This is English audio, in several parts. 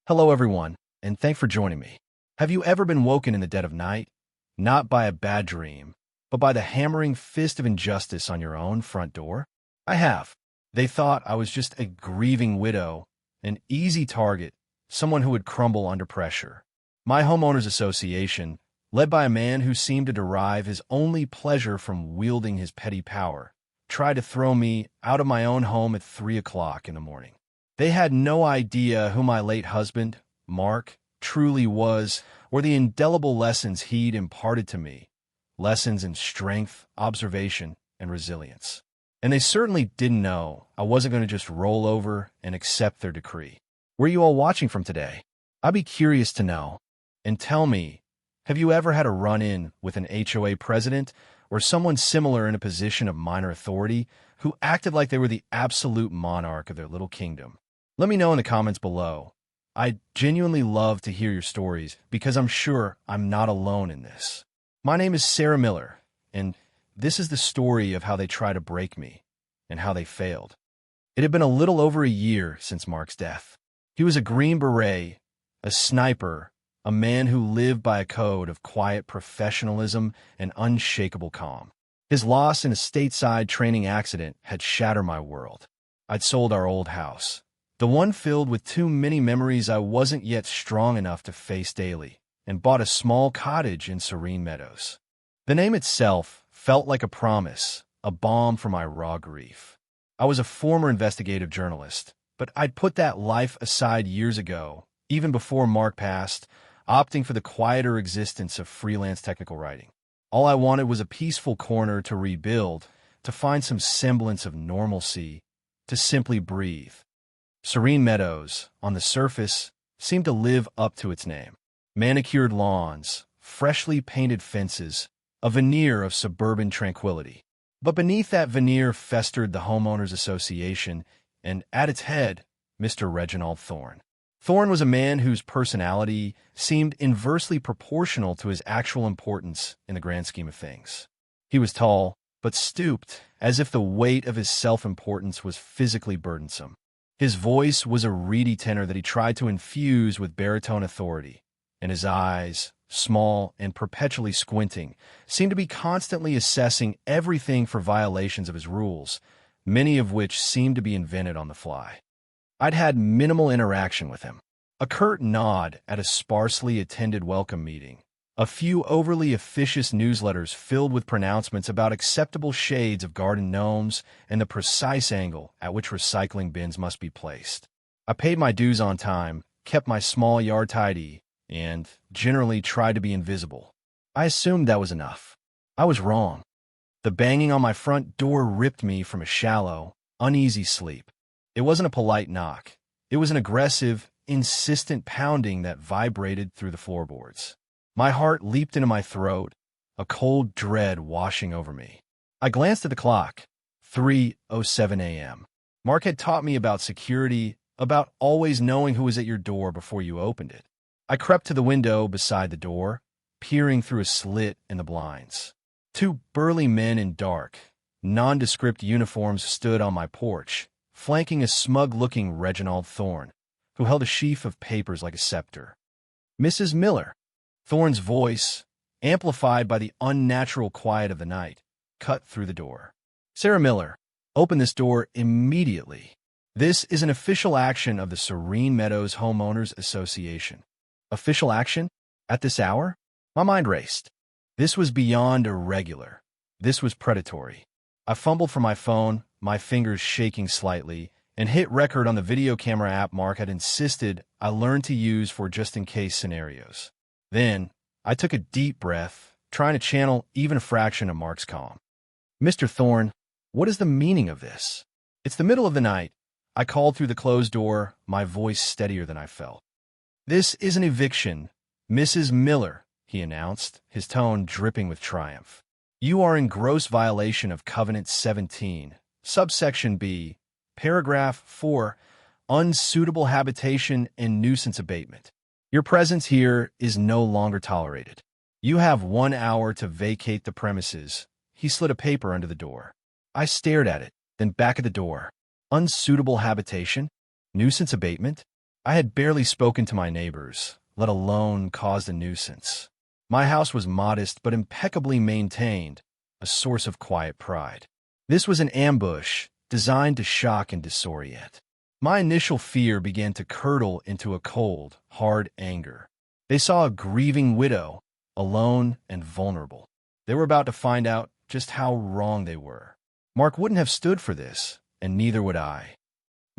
Hello, everyone, and thanks for joining me. Have you ever been woken in the dead of night? Not by a bad dream, but by the hammering fist of injustice on your own front door? I have. They thought I was just a grieving widow, an easy target, someone who would crumble under pressure. My homeowners association, led by a man who seemed to derive his only pleasure from wielding his petty power, tried to throw me out of my own home at 3 o'clock in the morning. They had no idea who my late husband, Mark, truly was, or the indelible lessons he'd imparted to me, lessons in strength, observation, and resilience. And they certainly didn't know I wasn't going to just roll over and accept their decree. Where are you all watching from today? I'd be curious to know. And tell me, have you ever had a run-in with an HOA president or someone similar in a position of minor authority who acted like they were the absolute monarch of their little kingdom? Let me know in the comments below. I'd genuinely love to hear your stories because I'm sure I'm not alone in this. My name is Sarah Miller, and this is the story of how they tried to break me and how they failed. It had been a little over a year since Mark's death. He was a Green Beret, a sniper, a man who lived by a code of quiet professionalism and unshakable calm. His loss in a stateside training accident had shattered my world. I'd sold our old house, the one filled with too many memories I wasn't yet strong enough to face daily, and bought a small cottage in Serene Meadows. The name itself felt like a promise, a balm for my raw grief. I was a former investigative journalist, but I'd put that life aside years ago, even before Mark passed, opting for the quieter existence of freelance technical writing. All I wanted was a peaceful corner to rebuild, to find some semblance of normalcy, to simply breathe. Serene Meadows, on the surface, seemed to live up to its name. Manicured lawns, freshly painted fences, a veneer of suburban tranquility. But beneath that veneer festered the Homeowners Association, and at its head, Mr. Reginald Thorne. Thorne was a man whose personality seemed inversely proportional to his actual importance in the grand scheme of things. He was tall, but stooped, as if the weight of his self-importance was physically burdensome. His voice was a reedy tenor that he tried to infuse with baritone authority, and his eyes, small and perpetually squinting, seemed to be constantly assessing everything for violations of his rules, many of which seemed to be invented on the fly. I'd had minimal interaction with him. A curt nod at a sparsely attended welcome meeting, a few overly officious newsletters filled with pronouncements about acceptable shades of garden gnomes and the precise angle at which recycling bins must be placed. I paid my dues on time, kept my small yard tidy, and generally tried to be invisible. I assumed that was enough. I was wrong. The banging on my front door ripped me from a shallow, uneasy sleep. It wasn't a polite knock. It was an aggressive, insistent pounding that vibrated through the floorboards. My heart leaped into my throat, a cold dread washing over me. I glanced at the clock. 3:07 a.m. Mark had taught me about security, about always knowing who was at your door before you opened it. I crept to the window beside the door, peering through a slit in the blinds. Two burly men in dark, nondescript uniforms stood on my porch, flanking a smug-looking Reginald Thorne, who held a sheaf of papers like a scepter. "Mrs. Miller." Thorne's voice, amplified by the unnatural quiet of the night, cut through the door. "Sarah Miller, open this door immediately. This is an official action of the Serene Meadows Homeowners Association." Official action? At this hour? My mind raced. This was beyond irregular. This was predatory. I fumbled for my phone, my fingers shaking slightly, and hit record on the video camera app Mark had insisted I learn to use for just-in-case scenarios. Then, I took a deep breath, trying to channel even a fraction of Mark's calm. "Mr. Thorne, what is the meaning of this?" "It's the middle of the night." I called through the closed door, my voice steadier than I felt. "This is an eviction, Mrs. Miller," he announced, his tone dripping with triumph. "You are in gross violation of Covenant 17, subsection B, paragraph 4, unsuitable habitation and nuisance abatement. Your presence here is no longer tolerated. You have 1 hour to vacate the premises." He slid a paper under the door. I stared at it, then back at the door. Unsuitable habitation? Nuisance abatement? I had barely spoken to my neighbors, let alone caused a nuisance. My house was modest but impeccably maintained, a source of quiet pride. This was an ambush designed to shock and disorient. My initial fear began to curdle into a cold, hard anger. They saw a grieving widow, alone and vulnerable. They were about to find out just how wrong they were. Mark wouldn't have stood for this, and neither would I.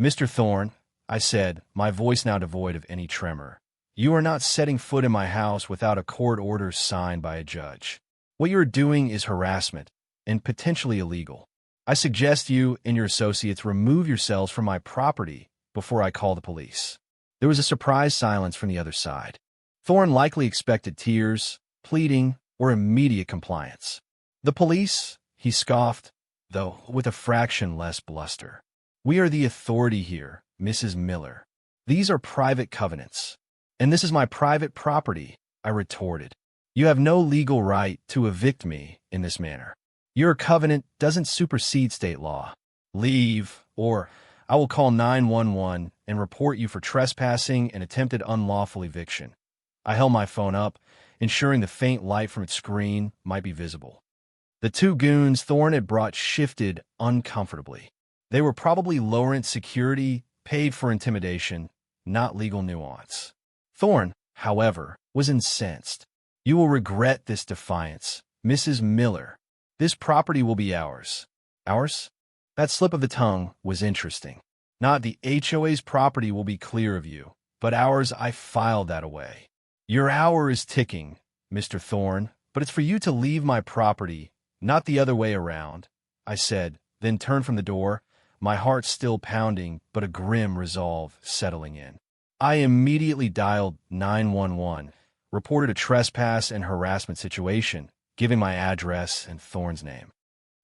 "Mr. Thorne," I said, my voice now devoid of any tremor, "you are not setting foot in my house without a court order signed by a judge. What you are doing is harassment, and potentially illegal. I suggest you and your associates remove yourselves from my property before I call the police." There was a surprised silence from the other side. Thorne likely expected tears, pleading, or immediate compliance. "The police?" he scoffed, though with a fraction less bluster. "We are the authority here, Mrs. Miller. These are private covenants. And this is my private property," I retorted. "You have no legal right to evict me in this manner. Your covenant doesn't supersede state law. Leave, or I will call 911 and report you for trespassing and attempted unlawful eviction." I held my phone up, ensuring the faint light from its screen might be visible. The two goons Thorne had brought shifted uncomfortably. They were probably low-rent security, paid for intimidation, not legal nuance. Thorne, however, was incensed. "You will regret this defiance, Mrs. Miller. This property will be ours." "Ours?" That slip of the tongue was interesting. "Not the HOA's property will be clear of you, but ours. I filed that away." "Your hour is ticking, Mr. Thorne, but it's for you to leave my property, not the other way around," I said, then turned from the door, my heart still pounding but a grim resolve settling in. I immediately dialed 911, reported a trespass and harassment situation, giving my address and Thorne's name.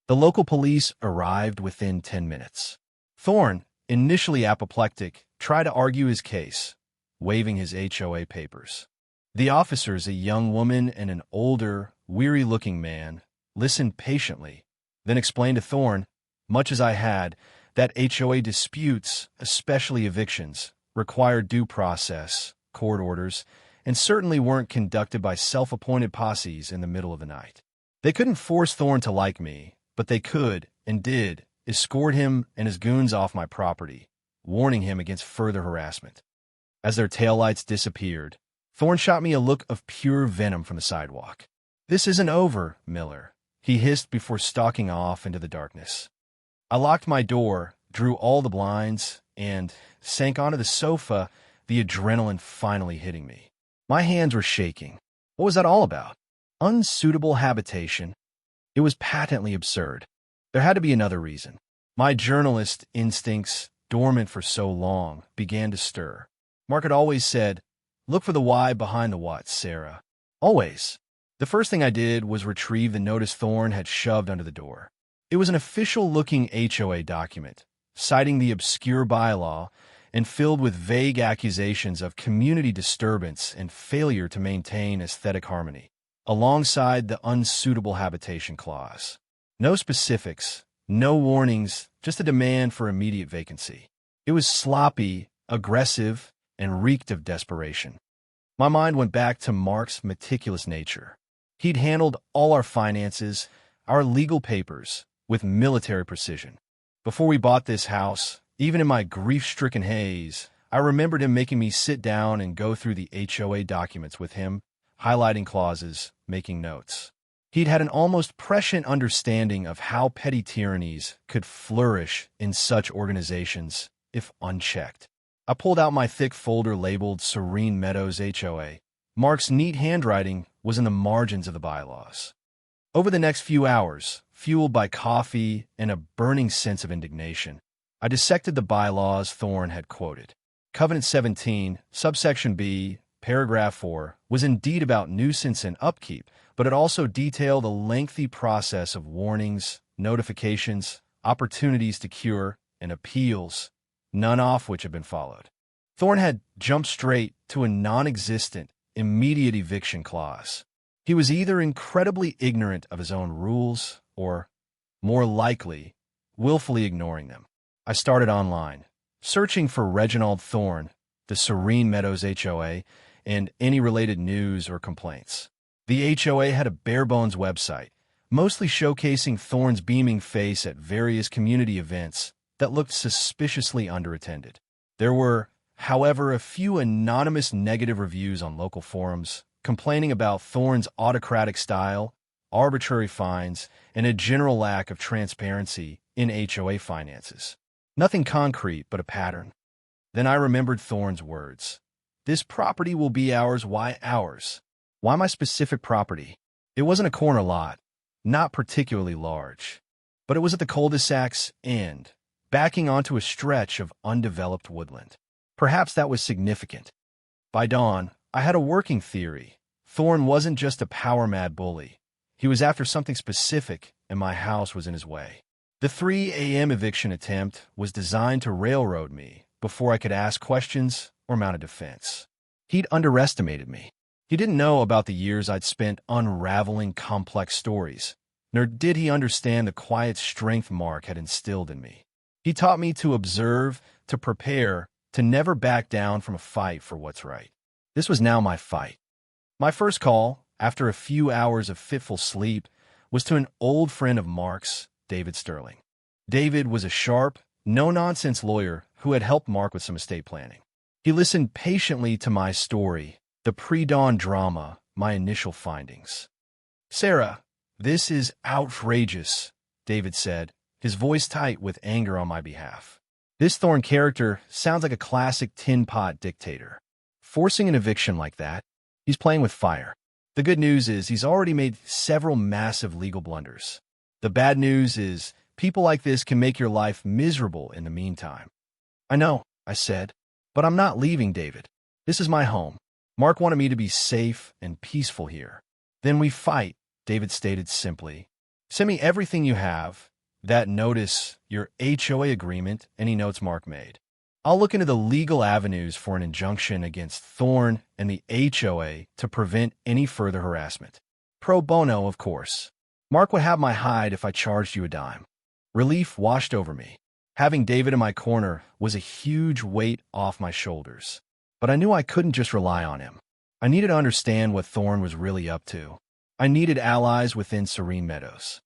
The local police arrived within 10 minutes. Thorne, initially apoplectic, tried to argue his case, waving his HOA papers. The officers, a young woman and an older, weary-looking man, listened patiently, then explained to Thorne, much as I had, that HOA disputes, especially evictions, required due process, court orders, and certainly weren't conducted by self-appointed posses in the middle of the night. They couldn't force Thorne to like me, but they could, and did, escort him and his goons off my property, warning him against further harassment. As their taillights disappeared, Thorne shot me a look of pure venom from the sidewalk. "This isn't over, Miller," he hissed before stalking off into the darkness. I locked my door, drew all the blinds, and sank onto the sofa, the adrenaline finally hitting me. My hands were shaking. What was that all about? Unsuitable habitation? It was patently absurd. There had to be another reason. My journalist instincts, dormant for so long, began to stir. Mark had always said, "Look for the why behind the what, Sarah." Always. The first thing I did was retrieve the notice Thorne had shoved under the door. It was an official-looking HOA document, citing the obscure bylaw and filled with vague accusations of community disturbance and failure to maintain aesthetic harmony, alongside the unsuitable habitation clause. No specifics, no warnings, just a demand for immediate vacancy. It was sloppy, aggressive, and reeked of desperation. My mind went back to Mark's meticulous nature. He'd handled all our finances, our legal papers, with military precision. Before we bought this house, even in my grief-stricken haze, I remembered him making me sit down and go through the HOA documents with him, highlighting clauses, making notes. He'd had an almost prescient understanding of how petty tyrannies could flourish in such organizations if unchecked. I pulled out my thick folder labeled Serene Meadows HOA. Mark's neat handwriting was in the margins of the bylaws. Over the next few hours, fueled by coffee and a burning sense of indignation, I dissected the bylaws Thorne had quoted. Covenant 17, subsection B, paragraph 4, was indeed about nuisance and upkeep, but it also detailed a lengthy process of warnings, notifications, opportunities to cure, and appeals, none of which had been followed. Thorne had jumped straight to a non-existent, immediate eviction clause. He was either incredibly ignorant of his own rules or, more likely, willfully ignoring them. I started online, searching for Reginald Thorne, the Serene Meadows HOA, and any related news or complaints. The HOA had a bare-bones website, mostly showcasing Thorne's beaming face at various community events that looked suspiciously underattended. There were, however, a few anonymous negative reviews on local forums, complaining about Thorne's autocratic style, arbitrary fines, and a general lack of transparency in HOA finances. Nothing concrete, but a pattern. Then I remembered Thorne's words. This property will be ours. Why ours? Why my specific property? It wasn't a corner lot, not particularly large, but it was at the cul-de-sac's end, backing onto a stretch of undeveloped woodland. Perhaps that was significant. By dawn, I had a working theory. Thorne wasn't just a power-mad bully. He was after something specific, and my house was in his way. The 3 a.m. eviction attempt was designed to railroad me before I could ask questions or mount a defense. He'd underestimated me. He didn't know about the years I'd spent unraveling complex stories, nor did he understand the quiet strength Mark had instilled in me. He taught me to observe, to prepare, to never back down from a fight for what's right. This was now my fight. My first call, after a few hours of fitful sleep, was to an old friend of Mark's, David Sterling. David was a sharp, no-nonsense lawyer who had helped Mark with some estate planning. He listened patiently to my story, the pre-dawn drama, my initial findings. "Sarah, this is outrageous," David said, his voice tight with anger on my behalf. "This Thorne character sounds like a classic tin pot dictator. Forcing an eviction like that, he's playing with fire. The good news is he's already made several massive legal blunders. The bad news is people like this can make your life miserable in the meantime." "I know," I said, "but I'm not leaving, David. This is my home. Mark wanted me to be safe and peaceful here." "Then we fight," David stated simply. "Send me everything you have, that notice, your HOA agreement, any notes Mark made. I'll look into the legal avenues for an injunction against Thorne and the HOA to prevent any further harassment. Pro bono, of course. Mark would have my hide if I charged you a dime." Relief washed over me. Having David in my corner was a huge weight off my shoulders. But I knew I couldn't just rely on him. I needed to understand what Thorne was really up to. I needed allies within Serene Meadows.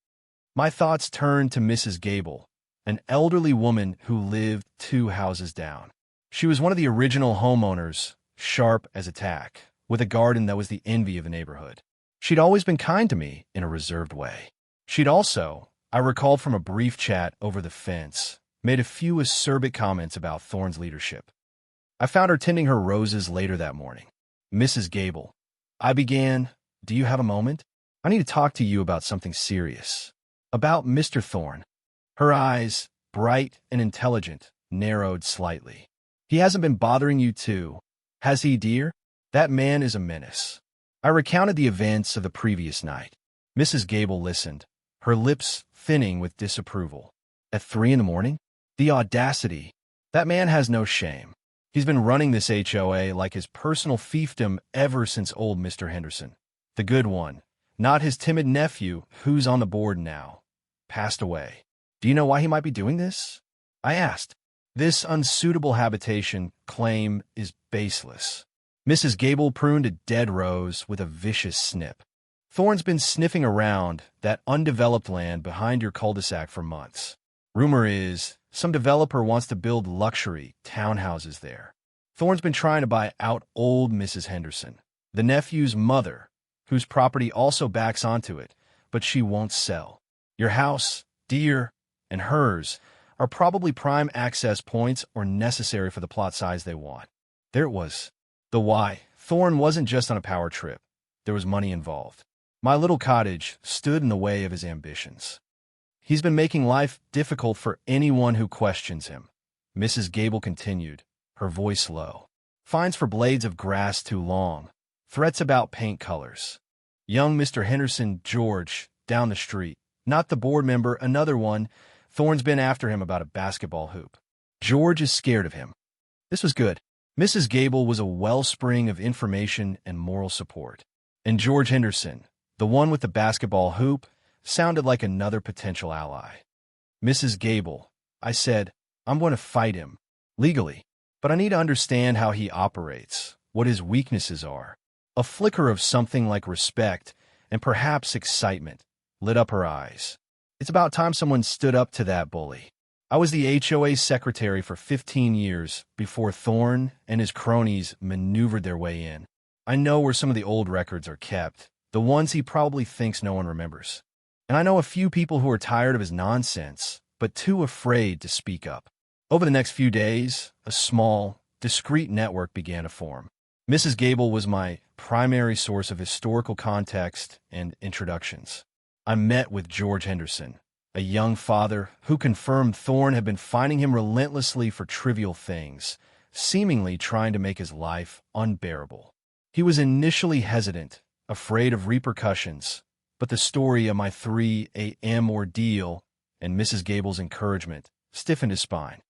My thoughts turned to Mrs. Gable, an elderly woman who lived 2 houses down. She was one of the original homeowners, sharp as a tack, with a garden that was the envy of the neighborhood. She'd always been kind to me in a reserved way. She'd also, I recalled from a brief chat over the fence, made a few acerbic comments about Thorne's leadership. I found her tending her roses later that morning. "Mrs. Gable," I began, "do you have a moment? I need to talk to you about something serious. About Mr. Thorne." Her eyes, bright and intelligent, narrowed slightly. "He hasn't been bothering you too, has he, dear? That man is a menace." I recounted the events of the previous night. Mrs. Gable listened, her lips thinning with disapproval. "At 3 in the morning? The audacity! That man has no shame. He's been running this HOA like his personal fiefdom ever since old Mr. Henderson, the good one, not his timid nephew who's on the board now, passed away. Do you know why he might be doing this?" I asked. "This unsuitable habitation claim is baseless." Mrs. Gable pruned a dead rose with a vicious snip. "Thorne's been sniffing around that undeveloped land behind your cul-de-sac for months. Rumor is some developer wants to build luxury townhouses there. Thorne's been trying to buy out old Mrs. Henderson, the nephew's mother, whose property also backs onto it, but she won't sell. Your house, dear, and hers are probably prime access points or necessary for the plot size they want." There it was. The why. Thorne wasn't just on a power trip. There was money involved. My little cottage stood in the way of his ambitions. "He's been making life difficult for anyone who questions him," Mrs. Gable continued, her voice low. "Fines for blades of grass too long. Threats about paint colors. Young Mr. Henderson, George, down the street, not the board member, another one, Thorne's been after him about a basketball hoop. George is scared of him." This was good. Mrs. Gable was a wellspring of information and moral support. And George Henderson, the one with the basketball hoop, sounded like another potential ally. "Mrs. Gable," I said, "I'm going to fight him. Legally. but I need to understand how he operates, what his weaknesses are. A flicker of something like respect and perhaps excitement lit up her eyes. It's about time someone stood up to that bully. I was the HOA secretary for 15 years before Thorne and his cronies maneuvered their way in. I know where some of the old records are kept, the ones he probably thinks no one remembers. And I know a few people who are tired of his nonsense, but too afraid to speak up. Over the next few days, a small, discreet network began to form. Mrs. Gable was my primary source of historical context and introductions. I met with George Henderson, a young father who confirmed Thorne had been finding him relentlessly for trivial things, seemingly trying to make his life unbearable. He was initially hesitant, afraid of repercussions, but the story of my 3 a.m. ordeal and Mrs. Gable's encouragement stiffened his spine.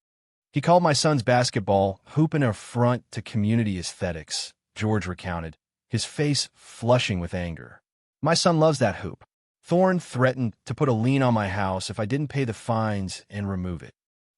He called my son's basketball hoop an affront to community aesthetics, George recounted, his face flushing with anger. My son loves that hoop. Thorne threatened to put a lien on my house if I didn't pay the fines and remove it.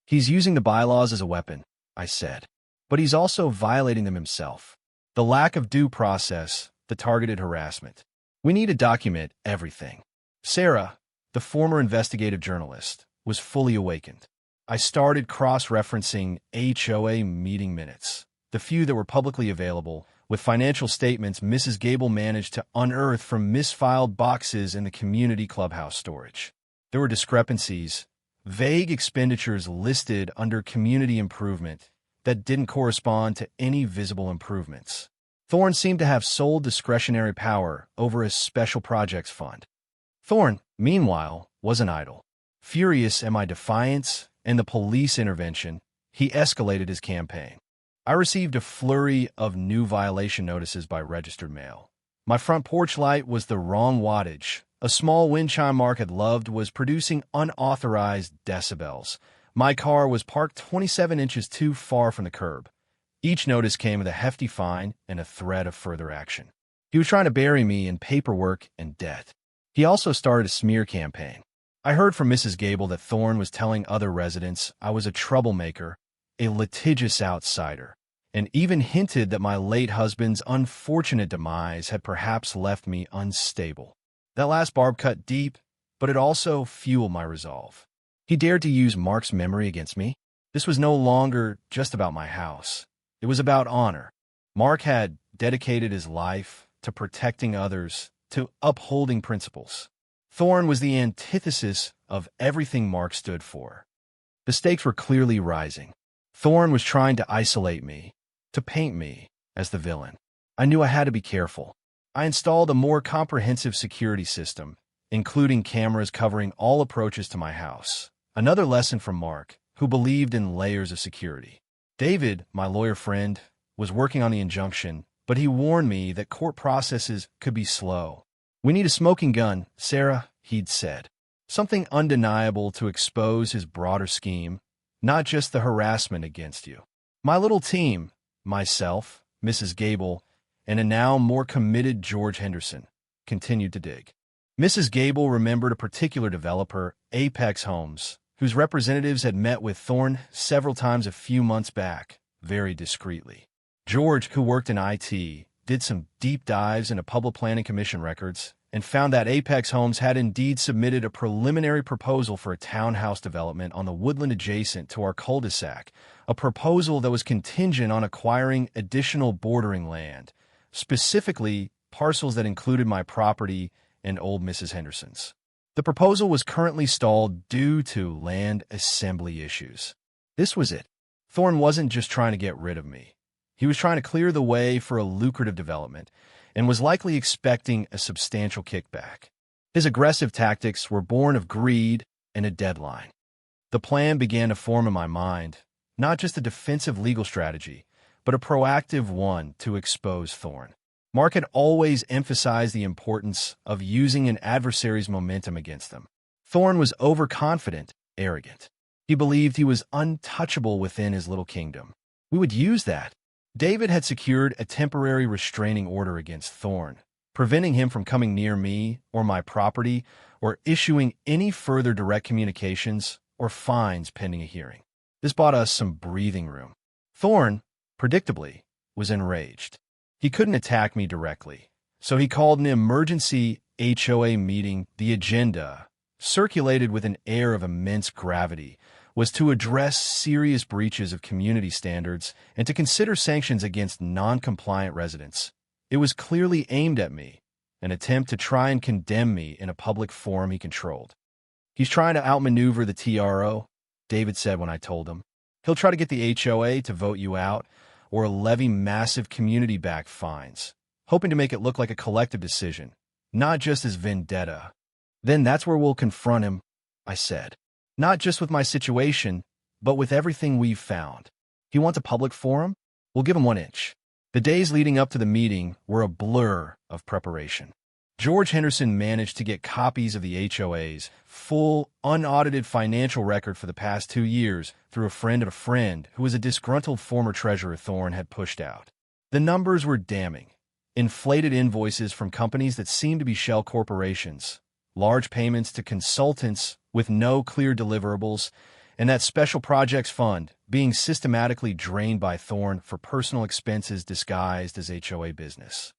He's using the bylaws as a weapon, I said, but he's also violating them himself. The lack of due process, the targeted harassment. We need to document everything. Sarah, the former investigative journalist, was fully awakened. I started cross-referencing HOA meeting minutes, the few that were publicly available, with financial statements Mrs. Gable managed to unearth from misfiled boxes in the community clubhouse storage. There were discrepancies, vague expenditures listed under community improvement that didn't correspond to any visible improvements. Thorne seemed to have sole discretionary power over his special projects fund. Thorne, meanwhile, wasn't idle. Furious at my defiance and the police intervention, he escalated his campaign. I received a flurry of new violation notices by registered mail. My front porch light was the wrong wattage. A small wind chime Mark had loved was producing unauthorized decibels. My car was parked 27 inches too far from the curb. Each notice came with a hefty fine and a threat of further action. He was trying to bury me in paperwork and debt. He also started a smear campaign. I heard from Mrs. Gable that Thorne was telling other residents I was a troublemaker, a litigious outsider, and even hinted that my late husband's unfortunate demise had perhaps left me unstable. That last barb cut deep, but it also fueled my resolve. He dared to use Mark's memory against me. This was no longer just about my house. It was about honor. Mark had dedicated his life to protecting others, to upholding principles. Thorne was the antithesis of everything Mark stood for. The stakes were clearly rising. Thorne was trying to isolate me, to paint me as the villain. I knew I had to be careful. I installed a more comprehensive security system, including cameras covering all approaches to my house. Another lesson from Mark, who believed in layers of security. David, my lawyer friend, was working on the injunction, but he warned me that court processes could be slow. "We need a smoking gun, Sarah," he'd said. Something undeniable to expose his broader scheme, not just the harassment against you. My little team, myself, Mrs. Gable, and a now more committed George Henderson, continued to dig. Mrs. Gable remembered a particular developer, Apex Homes, whose representatives had met with Thorne several times a few months back, very discreetly. George, who worked in IT, did some deep dives into Public Planning Commission records and found that Apex Homes had indeed submitted a preliminary proposal for a townhouse development on the woodland adjacent to our cul-de-sac, a proposal that was contingent on acquiring additional bordering land, specifically parcels that included my property and old Mrs. Henderson's. The proposal was currently stalled due to land assembly issues. This was it. Thorne wasn't just trying to get rid of me. He was trying to clear the way for a lucrative development and was likely expecting a substantial kickback. His aggressive tactics were born of greed and a deadline. The plan began to form in my mind, not just a defensive legal strategy, but a proactive one to expose Thorne. Mark had always emphasized the importance of using an adversary's momentum against them. Thorne was overconfident, arrogant. He believed he was untouchable within his little kingdom. We would use that. David had secured a temporary restraining order against Thorne, preventing him from coming near me or my property or issuing any further direct communications or fines pending a hearing. This bought us some breathing room. Thorne, predictably, was enraged. He couldn't attack me directly, so he called an emergency HOA meeting. The agenda, circulated with an air of immense gravity, was to address serious breaches of community standards and to consider sanctions against non-compliant residents. It was clearly aimed at me, an attempt to try and condemn me in a public forum he controlled. "He's trying to outmaneuver the TRO," David said when I told him. "He'll try to get the HOA to vote you out or levy massive community-backed fines, hoping to make it look like a collective decision, not just as vendetta." "Then that's where we'll confront him," I said. "Not just with my situation, but with everything we've found. He wants a public forum? We'll give him 1 inch." The days leading up to the meeting were a blur of preparation. George Henderson managed to get copies of the HOA's full, unaudited financial record for the past 2 years through a friend of a friend who was a disgruntled former treasurer Thorne had pushed out. The numbers were damning. Inflated invoices from companies that seemed to be shell corporations, large payments to consultants with no clear deliverables, and that special projects fund being systematically drained by Thorne for personal expenses disguised as HOA business.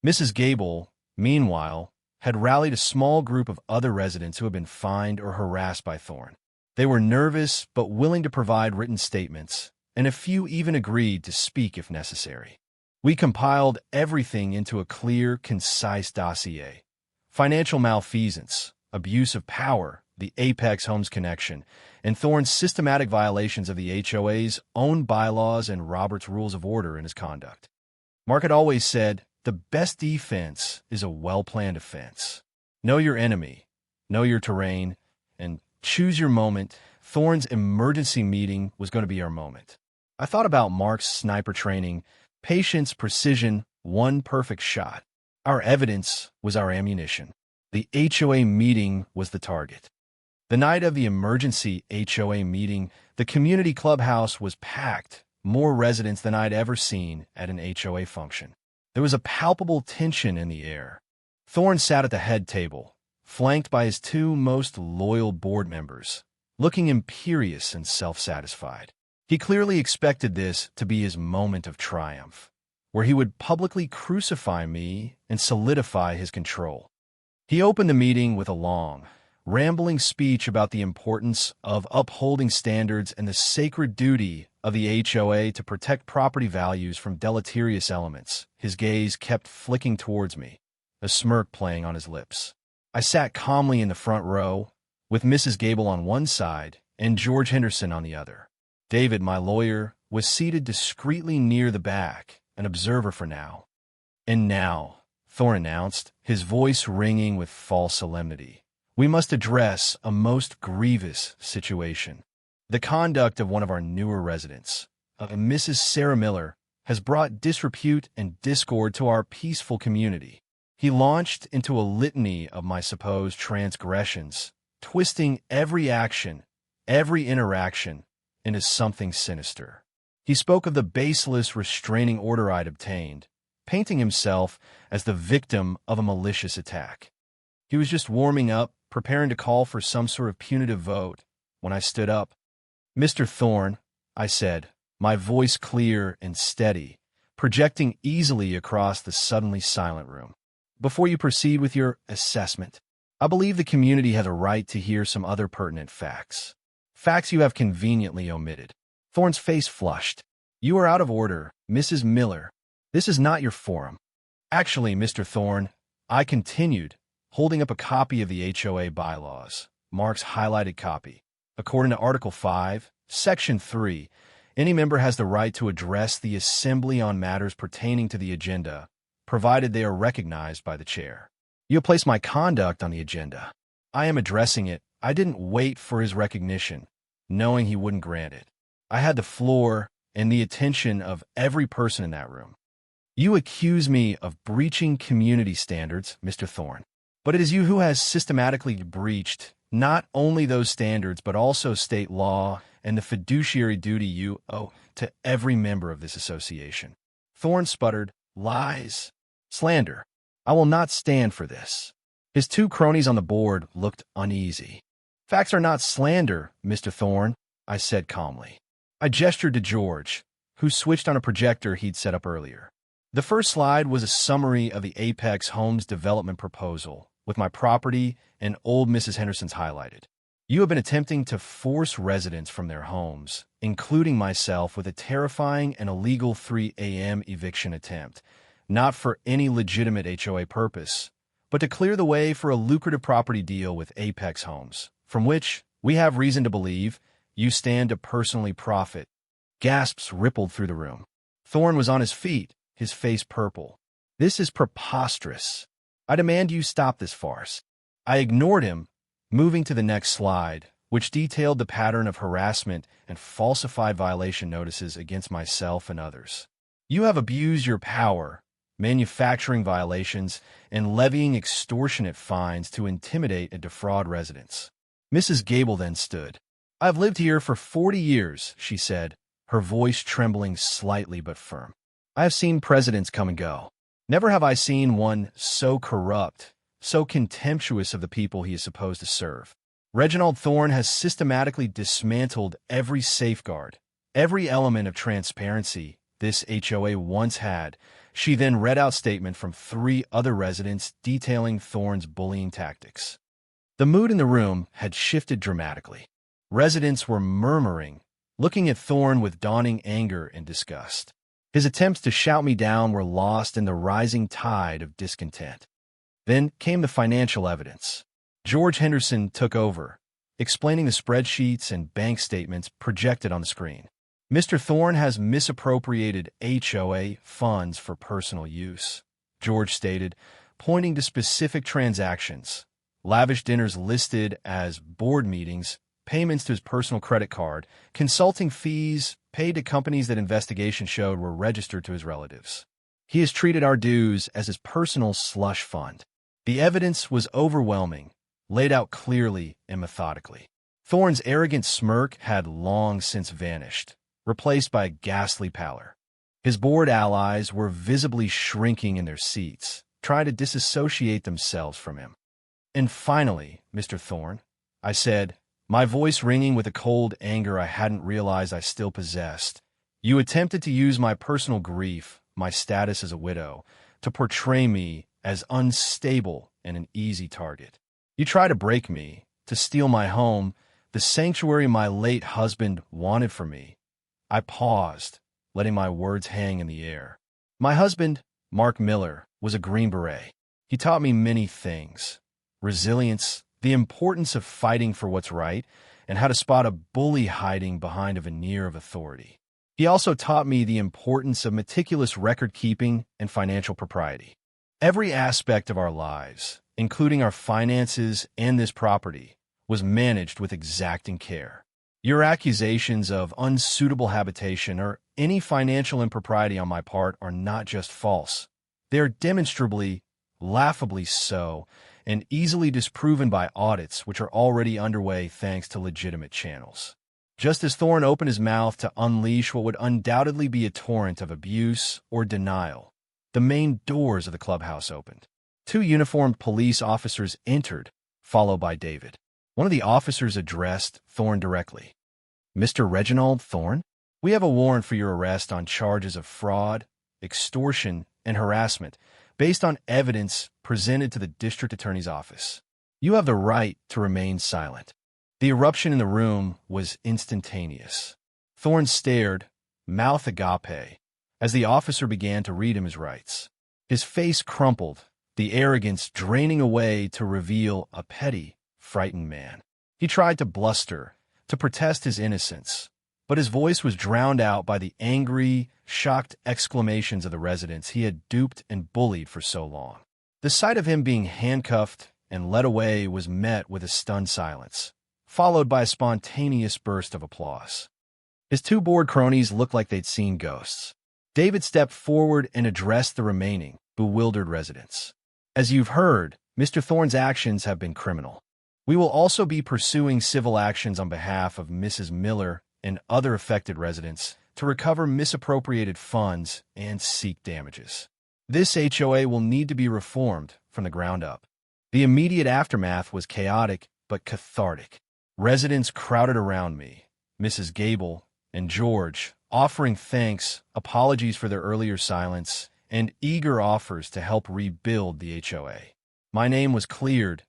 Mrs. Gable, meanwhile, had rallied a small group of other residents who had been fined or harassed by Thorne. They were nervous but willing to provide written statements, and a few even agreed to speak if necessary. We compiled everything into a clear, concise dossier: financial malfeasance, abuse of power, the Apex Homes connection, and Thorne's systematic violations of the HOA's own bylaws and Robert's Rules of Order in his conduct. Mark had always said, "The best defense is a well-planned offense." Know your enemy, know your terrain, and choose your moment. Thorne's emergency meeting was going to be our moment. I thought about Mark's sniper training: patience, precision, one perfect shot. Our evidence was our ammunition. The HOA meeting was the target. The night of the emergency HOA meeting, the community clubhouse was packed, more residents than I'd ever seen at an HOA function. There was a palpable tension in the air. Thorne sat at the head table, flanked by his 2 most loyal board members, looking imperious and self-satisfied. He clearly expected this to be his moment of triumph, where he would publicly crucify me and solidify his control. He opened the meeting with a long, rambling speech about the importance of upholding standards and the sacred duty of the HOA to protect property values from deleterious elements. His gaze kept flicking towards me, a smirk playing on his lips. I sat calmly in the front row, with Mrs. Gable on one side and George Henderson on the other. David, my lawyer, was seated discreetly near the back, an observer for now. "And now," Thorne announced, his voice ringing with false solemnity, "we must address a most grievous situation. The conduct of one of our newer residents, Mrs. Sarah Miller, has brought disrepute and discord to our peaceful community." He launched into a litany of my supposed transgressions, twisting every action, every interaction, into something sinister. He spoke of the baseless restraining order I'd obtained, painting himself as the victim of a malicious attack. He was just warming up, preparing to call for some sort of punitive vote, when I stood up. "Mr. Thorne," I said, my voice clear and steady, projecting easily across the suddenly silent room. "Before you proceed with your assessment, I believe the community has a right to hear some other pertinent facts. Facts you have conveniently omitted." Thorne's face flushed. "You are out of order, Mrs. Miller. This is not your forum." "Actually, Mr. Thorne," I continued, holding up a copy of the HOA bylaws, Mark's highlighted copy. "According to Article 5, Section 3, any member has the right to address the assembly on matters pertaining to the agenda, provided they are recognized by the chair. You place my conduct on the agenda. I am addressing it. I didn't wait for his recognition, knowing he wouldn't grant it. I had the floor and the attention of every person in that room. You accuse me of breaching community standards, Mr. Thorne, but it is you who has systematically breached not only those standards, but also state law and the fiduciary duty you owe to every member of this association." Thorne sputtered, "Lies. Slander. I will not stand for this." His 2 cronies on the board looked uneasy. "Facts are not slander, Mr. Thorne," I said calmly. I gestured to George, who switched on a projector he'd set up earlier. The first slide was a summary of the Apex Homes development proposal, with my property and old Mrs. Henderson's highlighted. You have been attempting to force residents from their homes, including myself, with a terrifying and illegal 3 a.m. eviction attempt, not for any legitimate HOA purpose, but to clear the way for a lucrative property deal with Apex Homes, from which, we have reason to believe, you stand to personally profit. Gasps rippled through the room. Thorne was on his feet, his face purple. This is preposterous. I demand you stop this farce. I ignored him, moving to the next slide, which detailed the pattern of harassment and falsified violation notices against myself and others. You have abused your power, manufacturing violations, and levying extortionate fines to intimidate and defraud residents. Mrs. Gable then stood. I've lived here for 40 years, she said, her voice trembling slightly but firm. I have seen presidents come and go. Never have I seen one so corrupt, so contemptuous of the people he is supposed to serve. Reginald Thorne has systematically dismantled every safeguard, every element of transparency this HOA once had. She then read out statement from 3 other residents detailing Thorne's bullying tactics. The mood in the room had shifted dramatically. Residents were murmuring, looking at Thorne with dawning anger and disgust. His attempts to shout me down were lost in the rising tide of discontent. Then came the financial evidence. George Henderson took over, explaining the spreadsheets and bank statements projected on the screen. Mr. Thorne has misappropriated HOA funds for personal use, George stated, pointing to specific transactions, lavish dinners listed as board meetings, payments to his personal credit card, consulting fees paid to companies that investigation showed were registered to his relatives. He has treated our dues as his personal slush fund. The evidence was overwhelming, laid out clearly and methodically. Thorne's arrogant smirk had long since vanished, replaced by a ghastly pallor. His board allies were visibly shrinking in their seats, trying to disassociate themselves from him. And finally, Mr. Thorne, I said, my voice ringing with a cold anger I hadn't realized I still possessed, you attempted to use my personal grief, my status as a widow, to portray me as unstable and an easy target. You tried to break me, to steal my home, the sanctuary my late husband wanted for me. I paused, letting my words hang in the air. My husband, Mark Miller, was a Green Beret. He taught me many things: resilience, the importance of fighting for what's right, and how to spot a bully hiding behind a veneer of authority. He also taught me the importance of meticulous record-keeping and financial propriety. Every aspect of our lives, including our finances and this property, was managed with exacting care. Your accusations of unsuitable habitation or any financial impropriety on my part are not just false. They are demonstrably, laughably so, and easily disproven by audits which are already underway thanks to legitimate channels. Just as Thorne opened his mouth to unleash what would undoubtedly be a torrent of abuse or denial, the main doors of the clubhouse opened. 2 uniformed police officers entered, followed by David. One of the officers addressed Thorne directly. Mr. Reginald Thorne, we have a warrant for your arrest on charges of fraud, extortion, and harassment based on evidence presented to the district attorney's office. You have the right to remain silent. The eruption in the room was instantaneous. Thorne stared, mouth agape, as the officer began to read him his rights. His face crumpled, the arrogance draining away to reveal a petty, frightened man. He tried to bluster, to protest his innocence, but his voice was drowned out by the angry, shocked exclamations of the residents he had duped and bullied for so long. The sight of him being handcuffed and led away was met with a stunned silence, followed by a spontaneous burst of applause. His 2 board cronies looked like they'd seen ghosts. David stepped forward and addressed the remaining, bewildered residents. As you've heard, Mr. Thorne's actions have been criminal. We will also be pursuing civil actions on behalf of Mrs. Miller and other affected residents to recover misappropriated funds and seek damages. This HOA will need to be reformed from the ground up. The immediate aftermath was chaotic but cathartic. Residents crowded around me, Mrs. Gable, and George, offering thanks, apologies for their earlier silence, and eager offers to help rebuild the HOA. My name was cleared,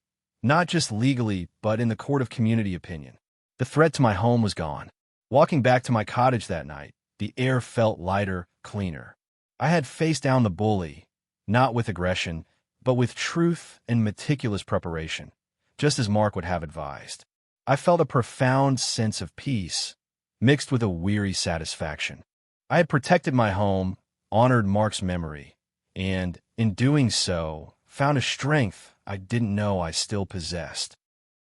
not just legally, but in the court of community opinion. The threat to my home was gone. Walking back to my cottage that night, the air felt lighter, cleaner. I had faced down the bully, not with aggression, but with truth and meticulous preparation, just as Mark would have advised. I felt a profound sense of peace, mixed with a weary satisfaction. I had protected my home, honored Mark's memory, and, in doing so, found a strength I didn't know I still possessed.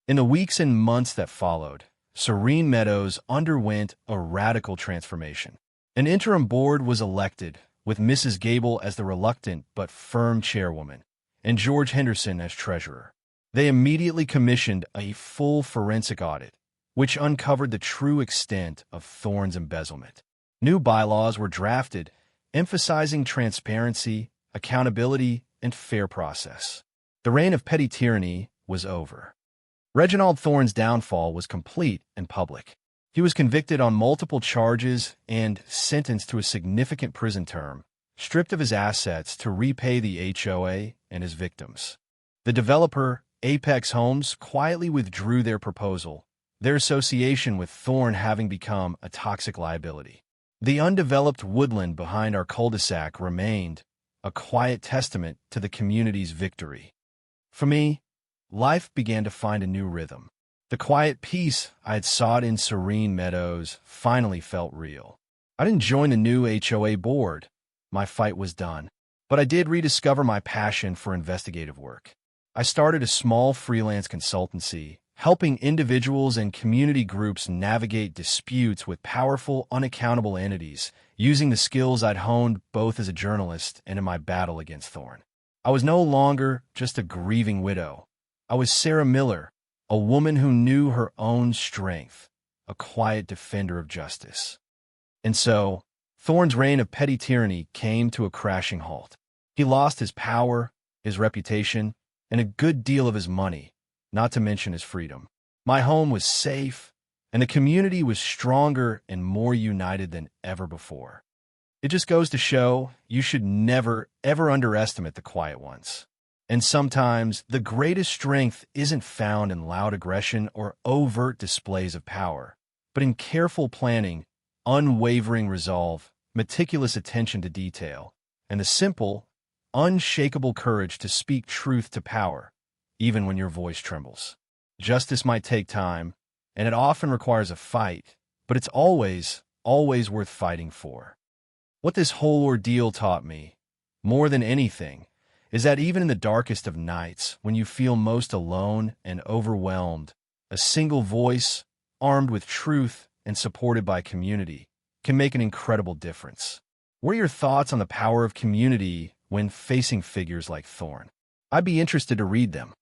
In the weeks and months that followed, Serene Meadows underwent a radical transformation. An interim board was elected, with Mrs. Gable as the reluctant but firm chairwoman, and George Henderson as treasurer. They immediately commissioned a full forensic audit, which uncovered the true extent of Thorne's embezzlement. New bylaws were drafted, emphasizing transparency, accountability, and fair process. The reign of petty tyranny was over. Reginald Thorne's downfall was complete and public. He was convicted on multiple charges and sentenced to a significant prison term, stripped of his assets to repay the HOA and his victims. The developer, Apex Homes, quietly withdrew their proposal, their association with Thorne having become a toxic liability. The undeveloped woodland behind our cul-de-sac remained, a quiet testament to the community's victory. For me, life began to find a new rhythm. The quiet peace I had sought in Serene Meadows finally felt real. I didn't join the new HOA board. My fight was done. But I did rediscover my passion for investigative work. I started a small freelance consultancy, helping individuals and community groups navigate disputes with powerful, unaccountable entities, using the skills I'd honed both as a journalist and in my battle against Thorne. I was no longer just a grieving widow. I was Sarah Miller, a woman who knew her own strength, a quiet defender of justice. And so, Thorne's reign of petty tyranny came to a crashing halt. He lost his power, his reputation, and a good deal of his money, not to mention his freedom. My home was safe, and the community was stronger and more united than ever before. It just goes to show you should never, ever underestimate the quiet ones. And sometimes, the greatest strength isn't found in loud aggression or overt displays of power, but in careful planning, unwavering resolve, meticulous attention to detail, and the simple, unshakable courage to speak truth to power, even when your voice trembles. Justice might take time, and it often requires a fight, but it's always worth fighting for. What this whole ordeal taught me, more than anything, is that even in the darkest of nights, when you feel most alone and overwhelmed, a single voice, armed with truth and supported by community, can make an incredible difference. What are your thoughts on the power of community when facing figures like Thorne? I'd be interested to read them.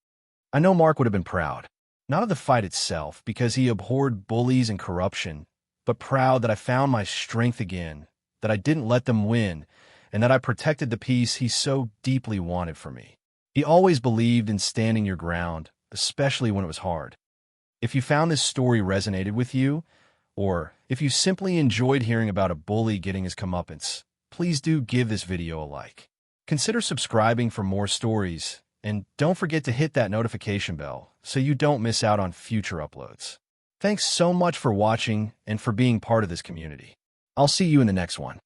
I know Mark would have been proud, not of the fight itself, because he abhorred bullies and corruption, but proud that I found my strength again, that I didn't let them win, and that I protected the peace he so deeply wanted for me. He always believed in standing your ground, especially when it was hard. If you found this story resonated with you, or if you simply enjoyed hearing about a bully getting his comeuppance, please do give this video a like. Consider subscribing for more stories, and don't forget to hit that notification bell so you don't miss out on future uploads. Thanks so much for watching and for being part of this community. I'll see you in the next one.